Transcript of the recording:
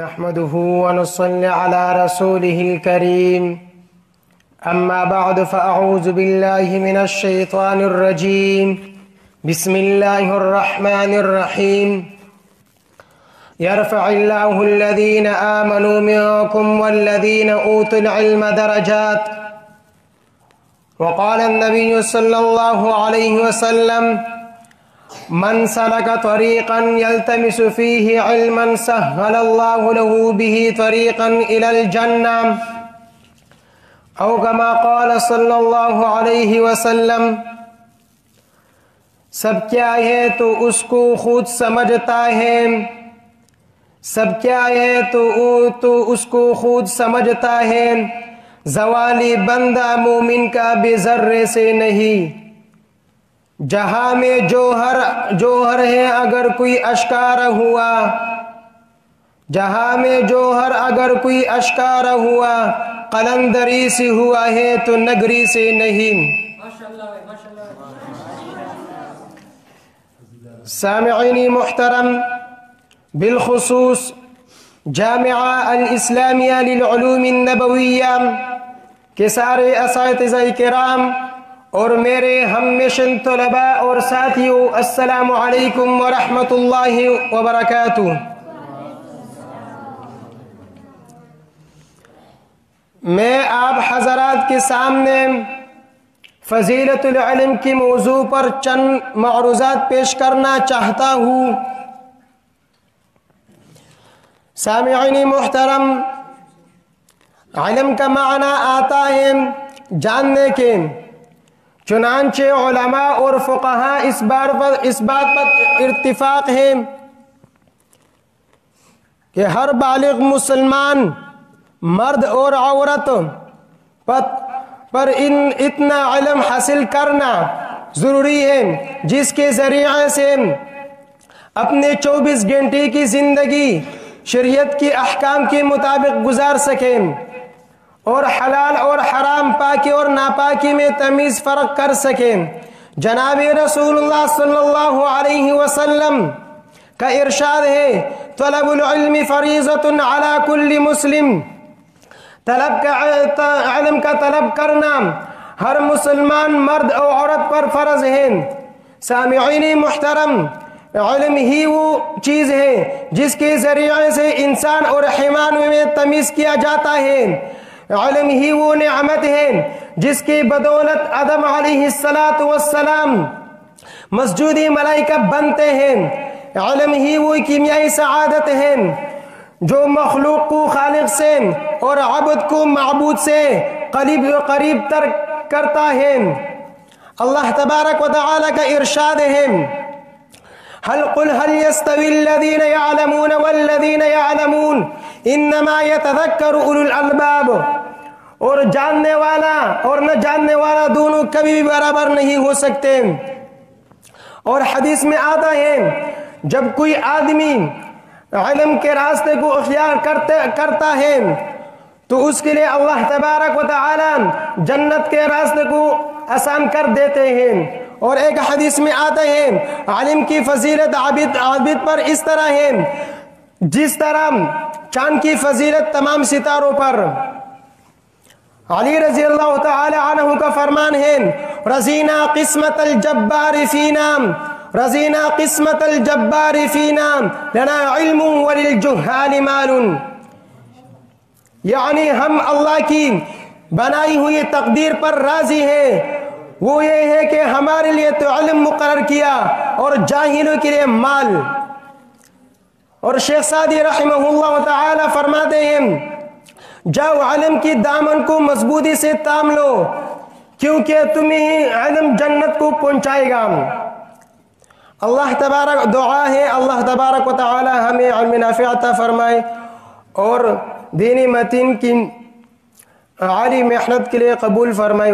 نحمده ونصلي على رسوله الكريم أما بعد فأعوذ بالله من الشيطان الرجيم بسم الله الرحمن الرحيم يرفع الله الذين آمنوا منكم والذين أوتوا العلم درجات وقال النبي صلى الله عليه وسلم من سلك طريقا يلتمس فيه علما سهل الله له به طريقا إلى الجنة أو كما قال صلى الله عليه وسلم سب کیا ہے تو اس کو خود سمجھتا ہے سب کیا ہے تو اس کو خود سمجھتا ہے زوالی بندہ مومن کا بے ذرے سے نہیں جہاں میں جوہر ہے اگر کوئی اشکار ہوا جہاں میں جوہر اگر کوئی اشکار ہوا قلندری سے ہوا ہے تو نگری سے نہیں سامعینی محترم بالخصوص جامعہ الاسلامیہ للعلوم النبویہ کے سارے اساتذہ کرام اور میرے ہم مشن طلباء اور ساتھیوں السلام علیکم ورحمۃ اللہ وبرکاتہ۔ میں آپ حضرات کے سامنے فضیلت العلم کی موضوع پر چند معروضات پیش کرنا چاہتا ہوں۔ سامعین محترم، علم کا معنی آتا ہے جاننے کے، چنانچہ علماء اور فقہاء اس بات پر اتفاق ہے کہ ہر بالغ مسلمان مرد اور عورت پر اتنا علم حاصل کرنا ضروری ہے جس کے ذریعے سے اپنے 24 گھنٹے کی زندگی شریعت کے احکام کے مطابق گزار سکیں اور حلال اور حرام، پاکی اور ناپاکی میں تمیز فرق کر سکیں۔ جناب رسول اللہ صلی اللہ علیہ وسلم کا ارشاد ہے طلب العلم فریضۃ علی کل مسلم، علم کا طلب کرنا ہر مسلمان مرد اور عورت پر فرض ہے۔ سامعین محترم، علم ہی وہ چیز ہے جس کے ذریعے سے انسان اور حیوان میں تمیز کیا جاتا ہے۔ علم ہی وہ نعمت ہے جس کی بدولت آدم علیہ السلام مسجودی ملائکہ بنتے ہیں۔ علم ہی وہ کیمیائی سعادت ہے جو مخلوق کو خالق سے اور عبد کو معبود سے قریب تر کرتا ہے۔ اللہ تبارک و تعالی کا ارشاد ہے قل هل يستوي الذين يعلمون والذين يعلمون انما يتذكر اولو الالباب، اور جاننے والا اور نہ جاننے والا دونوں کبھی بھی برابر نہیں ہو سکتے۔ اور حدیث میں آتا ہے جب کوئی آدمی علم کے راستے کو اختیار کرتا ہے تو اس کے لیے اللہ تبارک و تعالی جنت کے راستے کو آسان کر دیتے ہیں۔ اور ایک حدیث میں آتا ہے علم کی فضیلت عابد پر اس طرح ہے جس طرح چاند کی فضیلت تمام ستاروں پر۔ علی رضی اللہ تعالی عنہ کا فرمان ہے رضینا قسمت الجبار فینا رضینا قسمت الجبار فینا لنا علم وللجہال مال، یعنی ہم اللہ کی بنائی ہوئی تقدیر پر راضی ہیں، وہ یہ ہے کہ ہمارے لیے تو علم مقرر کیا اور جاہلوں کے لیے مال۔ اور شیخ سعدی رحمہ اللہ تعالی فرماتے ہیں جاؤ علم کی دامن کو مضبوطی سے تھام لو کیونکہ تمہیں علم جنت کو پہنچائے گا۔ اللہ تبارک دعا ہے اللہ تبارک و تعالی ہمیں علم نافع عطا فرمائے اور دین متین کی عالی محنت کے لیے قبول فرمائے۔